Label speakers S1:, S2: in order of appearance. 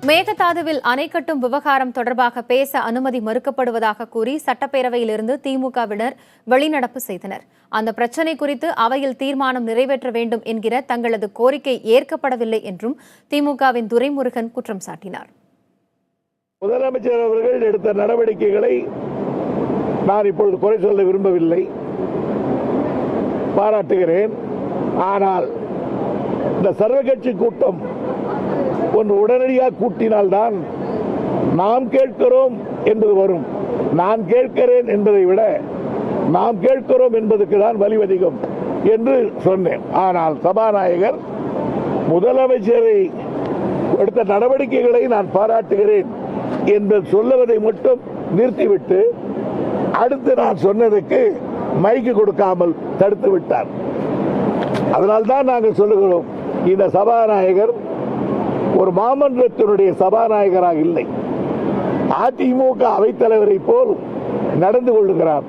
S1: மேகதாதுவில் அணை கட்டும் விவகாரம் தொடர்பாக பேச அனுமதி மறுக்கப்படுவதாக கூறி சட்டப்பேரவையிலிருந்து திமுகவினர் வெளிநடப்பு செய்தனர். அந்த பிரச்சினை குறித்து அவையில் தீர்மானம் நிறைவேற்ற வேண்டும் என்கிற தங்களது கோரிக்கை ஏற்கப்படவில்லை என்றும் திமுகவின் துரைமுருகன் குற்றம் சாட்டினார்.
S2: முதலமைச்சர் அவர்கள் எடுத்த நடவடிக்கைகளை நான் இப்பொழுது குறை சொல்ல விரும்பவில்லை, பாராட்டுகிறேன். ஆனால் இந்த சர்வகட்சி கூட்டம் ஒன்று உடனடியாக கூட்டினால்தான் நாம் கேட்கிறோம் என்பது வரும். நான் கேட்கிறேன் என்பதை விட நாம் கேட்கிறோம் என்பதற்கு தான் வலி அதிகம் என்று சொன்னேன். ஆனால் சபாநாயகர் முதலமைச்சரை எடுத்த நடவடிக்கைகளை நான் பாராட்டுகிறேன் என்று சொல்லுவதை மட்டும் நிறுத்திவிட்டு அடுத்து நான் சொன்னதுக்கு மைக்கு கொடுக்காமல் தடுத்து விட்டார். அதனால்தான் நாங்கள் சொல்லுகிறோம், இந்த சபாநாயகர் ஒரு மாமன்றத்தினுடைய சபாநாயகராக இல்லை, அதிமுக அவைத்தலைவரை போல் நடந்து கொள்கிறார்.